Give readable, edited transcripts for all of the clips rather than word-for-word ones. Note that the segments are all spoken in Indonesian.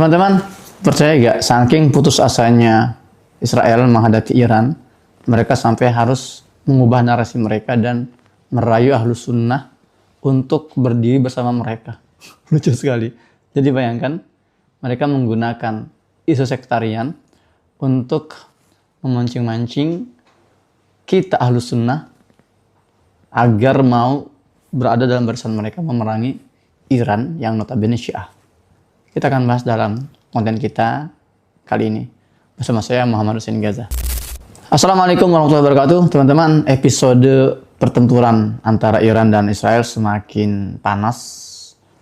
Teman-teman, percaya gak saking putus asanya Israel menghadapi Iran, mereka sampai harus mengubah narasi mereka dan merayu Ahlus Sunnah untuk berdiri bersama mereka. Lucu sekali. Jadi bayangkan, mereka menggunakan isu sektarian untuk memancing-mancing kita Ahlus Sunnah agar mau berada dalam barisan mereka memerangi Iran yang notabene Syiah. Kita akan bahas dalam konten kita kali ini bersama saya Muhammad Hussein Gaza. Assalamualaikum warahmatullahi wabarakatuh, teman-teman. Episode pertempuran antara Iran dan Israel semakin panas.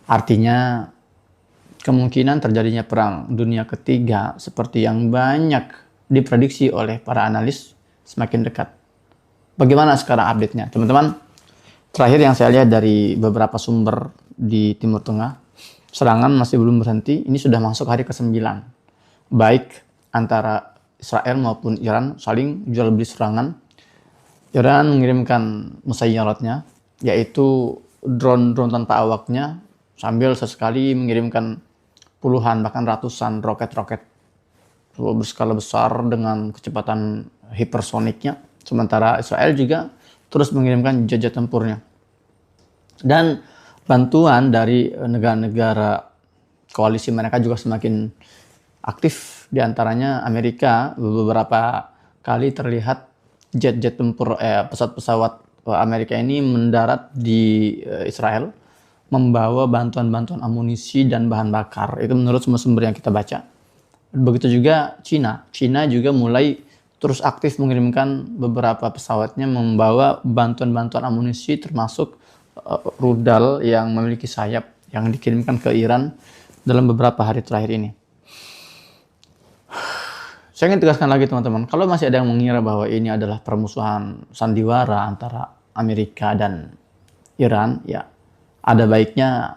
Artinya kemungkinan terjadinya perang dunia ketiga seperti yang banyak diprediksi oleh para analis semakin dekat. Bagaimana sekarang update-nya, teman-teman? Terakhir yang saya lihat dari beberapa sumber di Timur Tengah, serangan masih belum berhenti. Ini sudah masuk hari ke-9. Baik antara Israel maupun Iran saling jual beli serangan. Iran mengirimkan musayyaratnya, yaitu drone tanpa awaknya, sambil sesekali mengirimkan puluhan bahkan ratusan roket-roket berskala besar dengan kecepatan hipersoniknya. Sementara Israel juga terus mengirimkan jet-jet tempurnya. Dan bantuan dari negara-negara koalisi mereka juga semakin aktif. Di antaranya Amerika, beberapa kali terlihat jet-jet tempur, pesawat-pesawat Amerika ini mendarat di Israel, membawa bantuan-bantuan amunisi dan bahan bakar. Itu menurut sumber-sumber yang kita baca. Begitu juga Cina. Cina juga mulai terus aktif mengirimkan beberapa pesawatnya membawa bantuan-bantuan amunisi termasuk rudal yang memiliki sayap yang dikirimkan ke Iran dalam beberapa hari terakhir ini. Saya ingin tegaskan lagi, teman-teman, kalau masih ada yang mengira bahwa ini adalah permusuhan sandiwara antara Amerika dan Iran, ya ada baiknya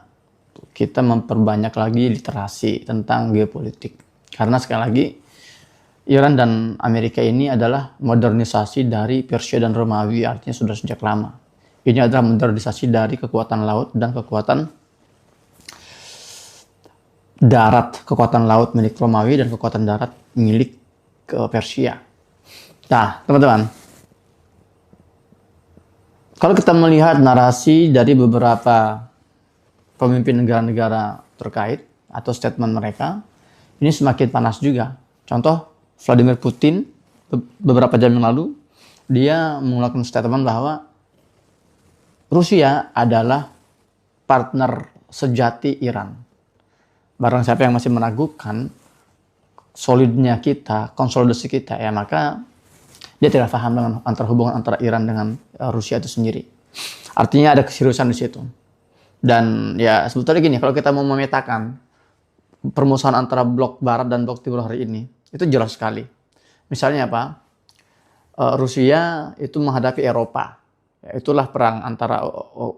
kita memperbanyak lagi literasi tentang geopolitik. Karena sekali lagi, Iran dan Amerika ini adalah modernisasi dari Persia dan Romawi, artinya sudah sejak lama. Ini adalah modernisasi dari kekuatan laut dan kekuatan darat, kekuatan laut milik Romawi dan kekuatan darat milik Persia. Nah, teman-teman, kalau kita melihat narasi dari beberapa pemimpin negara-negara terkait atau statement mereka, ini semakin panas juga. Contoh, Vladimir Putin beberapa jam yang lalu, dia mengeluarkan statement bahwa Rusia adalah partner sejati Iran. Barang siapa yang masih meragukan solidnya kita, konsolidasi kita, ya maka dia tidak paham dengan hubungan antara Iran dengan Rusia itu sendiri. Artinya ada keseriusan di situ. Dan ya sebetulnya gini, kalau kita mau memetakan permusuhan antara blok barat dan blok timur hari ini, itu jelas sekali. Misalnya apa? Rusia itu menghadapi Eropa. Ya, itulah perang antara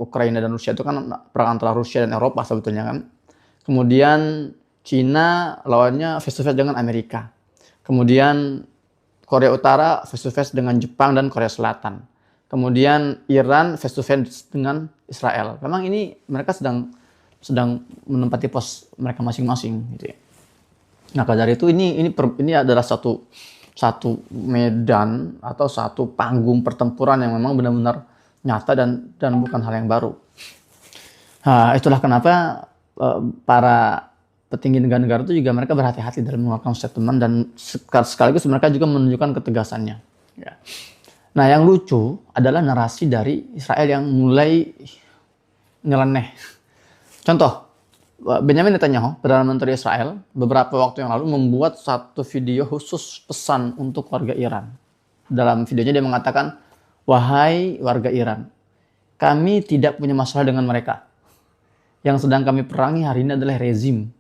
Ukraina dan Rusia, itu kan perang antara Rusia dan Eropa sebetulnya kan. Kemudian Cina lawannya face to face dengan Amerika. Kemudian Korea Utara face to face dengan Jepang dan Korea Selatan. Kemudian Iran face to face dengan Israel. Memang ini mereka sedang menempati pos mereka masing-masing gitu ya. Nah, dari itu ini adalah satu medan atau satu panggung pertempuran yang memang benar-benar nyata dan bukan hal yang baru. Nah, itulah kenapa para petinggi negara-negara itu juga mereka berhati-hati dalam mengeluarkan statement dan sekaligus mereka juga menunjukkan ketegasannya. Ya. Nah, yang lucu adalah narasi dari Israel yang mulai nyeleneh. Contoh, Benjamin Netanyahu, Perdana Menteri Israel, beberapa waktu yang lalu membuat satu video khusus pesan untuk warga Iran. Dalam videonya dia mengatakan, "Wahai warga Iran, kami tidak punya masalah dengan mereka. Yang sedang kami perangi hari ini adalah rezim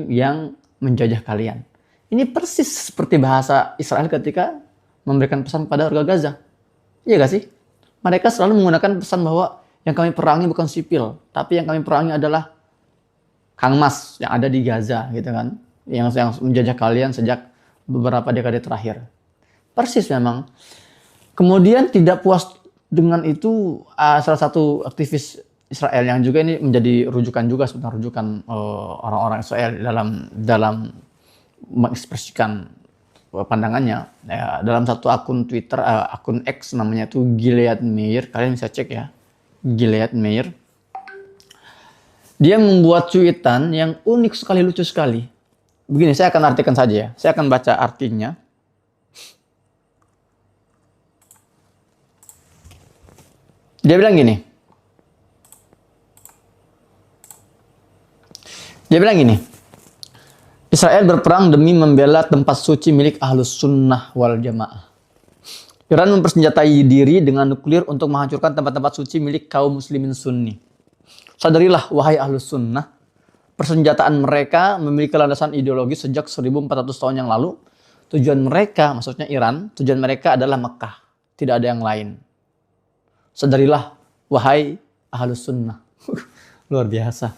yang menjajah kalian." Ini persis seperti bahasa Israel ketika memberikan pesan kepada warga Gaza. Iya gak sih? Mereka selalu menggunakan pesan bahwa yang kami perangi bukan sipil, tapi yang kami perangi adalah Kang Mas yang ada di Gaza, gitu kan, yang menjajah kalian sejak beberapa dekade terakhir. Persis memang. Kemudian tidak puas dengan itu, salah satu aktivis Israel yang juga ini menjadi rujukan juga sebenarnya, rujukan orang-orang Israel dalam dalam mengekspresikan pandangannya. Ya, dalam satu akun Twitter, akun X namanya itu Gilead Meir, kalian bisa cek ya, Gilead Meir. Dia membuat cuitan yang unik sekali, lucu sekali. Begini, saya akan artikan saja ya. Saya akan baca artinya. Dia bilang gini. Israel berperang demi membela tempat suci milik Ahlus Sunnah wal Jamaah. Iran mempersenjatai diri dengan nuklir untuk menghancurkan tempat-tempat suci milik kaum muslimin Sunni. Sadarilah, wahai Ahlus Sunnah, persenjataan mereka memiliki landasan ideologi sejak 1400 tahun yang lalu. Tujuan mereka, maksudnya Iran, tujuan mereka adalah Mekah. Tidak ada yang lain. Sadarilah, wahai Ahlus Sunnah. Luar biasa.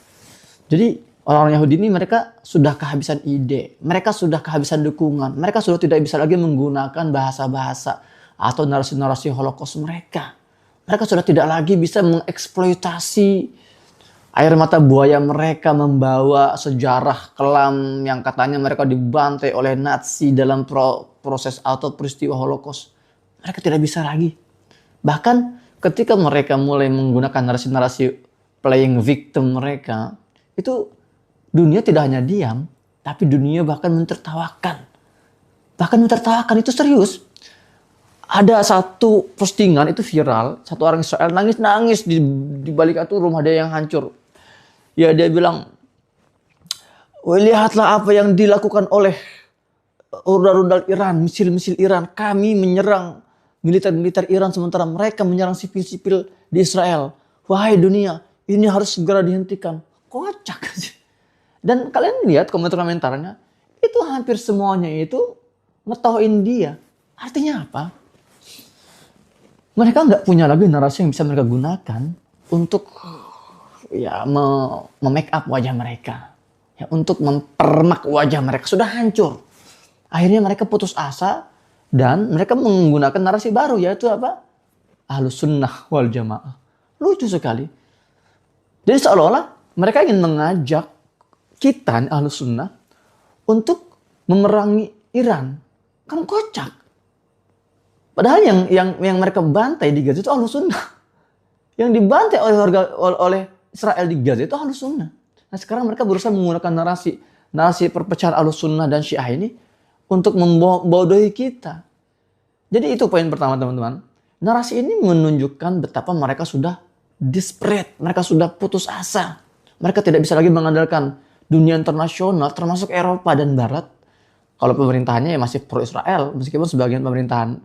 Jadi, orang-orang Yahudi ini mereka sudah kehabisan ide. Mereka sudah kehabisan dukungan. Mereka sudah tidak bisa lagi menggunakan bahasa-bahasa atau narasi-narasi Holocaust mereka. Mereka sudah tidak lagi bisa mengeksploitasi air mata buaya mereka, membawa sejarah kelam yang katanya mereka dibantai oleh Nazi dalam proses atau peristiwa Holocaust. Mereka tidak bisa lagi. Bahkan ketika mereka mulai menggunakan narasi-narasi playing victim mereka, itu dunia tidak hanya diam, tapi dunia bahkan mentertawakan. Bahkan mentertawakan, itu serius. Ada satu postingan itu viral, satu orang Israel nangis-nangis di balik itu rumah dia yang hancur. Ya, dia bilang, lihatlah apa yang dilakukan oleh rudal-rudal Iran, misil-misil Iran. Kami menyerang militer-militer Iran sementara mereka menyerang sipil-sipil di Israel. Wahai dunia, ini harus segera dihentikan. Kocak aja. Dan kalian lihat komentar-komentarnya, itu hampir semuanya itu ngetawain dia. Artinya apa? Mereka nggak punya lagi narasi yang bisa mereka gunakan untuk ya make up wajah mereka, ya, untuk mempermak wajah mereka. Sudah hancur. Akhirnya mereka putus asa dan mereka menggunakan narasi baru, yaitu apa? Ahlus Sunnah wal Jamaah. Lucu sekali. Jadi seolah-olah mereka ingin mengajak kita Ahlus Sunnah untuk memerangi Iran. Kan kocak. Padahal yang mereka bantai di Gaza itu Ahlus Sunnah. Yang dibantai oleh Israel di Gaza itu Ahlus Sunnah. Nah, sekarang mereka berusaha menggunakan narasi perpecahan Ahlus Sunnah dan Syiah ini untuk membodohi kita. Jadi itu poin pertama, teman-teman. Narasi ini menunjukkan betapa mereka sudah desperate, mereka sudah putus asa. Mereka tidak bisa lagi mengandalkan dunia internasional, termasuk Eropa dan Barat. Kalau pemerintahannya ya masih pro Israel, meskipun sebagian pemerintahan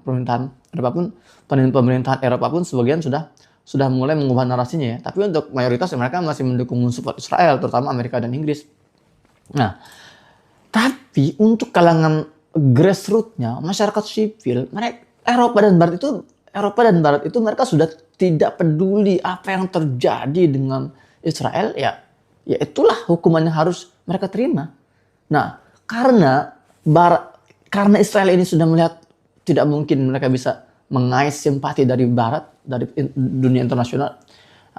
Eropa pun sebagian sudah mulai mengubah narasinya ya. Tapi untuk mayoritas mereka masih mendukung support Israel, terutama Amerika dan Inggris. Nah, tapi untuk kalangan grassroots-nya, masyarakat sipil, Eropa dan Barat itu mereka sudah tidak peduli apa yang terjadi dengan Israel, ya itulah hukumannya harus mereka terima. Nah, karena Israel ini sudah melihat tidak mungkin mereka bisa mengais simpati dari Barat, dari dunia internasional,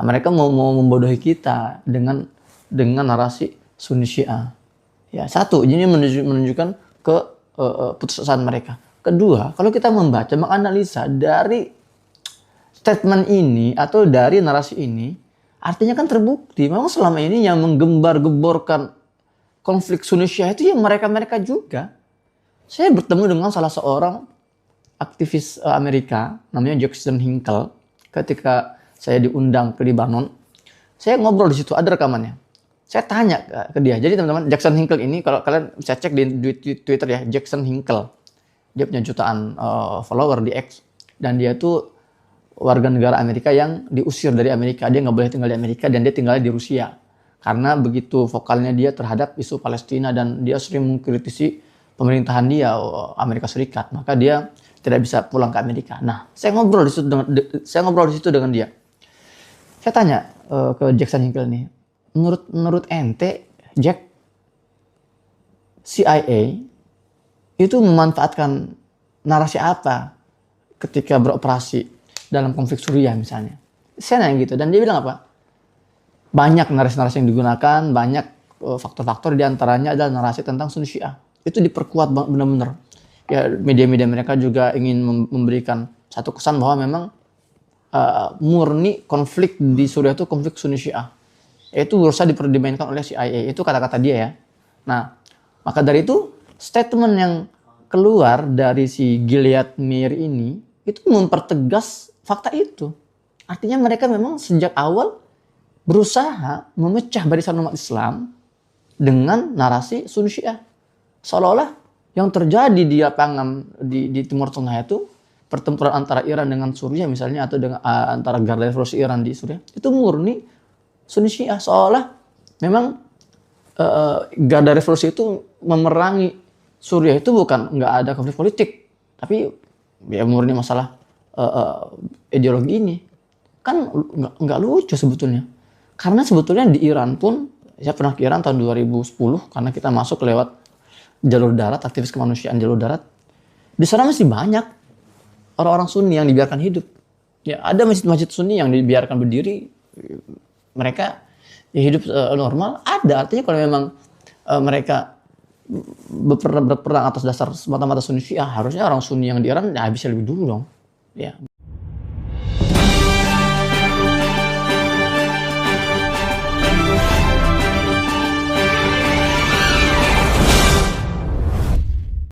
mereka mau membodohi kita dengan narasi Sunni Syiah. Ya, satu, ini menunjukkan putusasaan mereka. Kedua, kalau kita menganalisa dari statement ini atau dari narasi ini, artinya kan terbukti memang selama ini yang menggembar-geborkan konflik Sunni Syiah itu ya mereka juga. Saya bertemu dengan salah seorang aktivis Amerika, namanya Jackson Hinkle. Ketika saya diundang ke Libanon, saya ngobrol di situ, ada rekamannya. Saya tanya ke dia. Jadi teman-teman, Jackson Hinkle ini kalau kalian bisa cek di Twitter ya, Jackson Hinkle. Dia punya jutaan follower di X. Dan dia tuh warga negara Amerika yang diusir dari Amerika. Dia nggak boleh tinggal di Amerika dan dia tinggal di Rusia. Karena begitu vokalnya dia terhadap isu Palestina dan dia sering mengkritisi pemerintahan dia, Amerika Serikat. Maka dia tidak bisa pulang ke Amerika. Nah, saya ngobrol di situ dengan dia. Saya tanya ke Jackson Hinkle nih, menurut ente, Jack, CIA itu memanfaatkan narasi apa ketika beroperasi dalam konflik Suriah misalnya? Saya nanya gitu, dan dia bilang apa? banyak narasi-narasi yang digunakan, banyak faktor-faktor diantaranya adalah narasi tentang Sunni Syiah. Itu diperkuat benar-benar. Ya, media-media mereka juga ingin memberikan satu kesan bahwa memang murni konflik di Suriah itu konflik Sunni Syiah. Itu berusaha dimainkan oleh CIA. Itu kata-kata dia ya. Nah, maka dari itu statement yang keluar dari si Gilead Mir ini itu mempertegas fakta itu. Artinya mereka memang sejak awal berusaha memecah barisan umat Islam dengan narasi Sunni Syiah. Seolah-olah yang terjadi di lapangan di Timur Tengah itu pertempuran antara Iran dengan Suriah misalnya, atau dengan antara Garda Revolusi Iran di Suriah, itu murni Sunni Syiah. Seolah memang Garda Revolusi itu memerangi Suriah itu bukan nggak ada konflik politik, tapi ya murni masalah ideologi ini. Kan nggak lucu sebetulnya. Karena sebetulnya di Iran pun, saya pernah ke Iran tahun 2010 karena kita masuk lewat jalur darat, aktivis kemanusiaan jalur darat. Di sana masih banyak orang-orang Sunni yang dibiarkan hidup. Ya, ada masjid-masjid Sunni yang dibiarkan berdiri, mereka ya hidup normal. Ada, artinya kalau memang mereka berperang atas dasar semata-mata Sunni Syiah, harusnya orang Sunni yang di Iran ya bisa lebih dulu dong. Ya.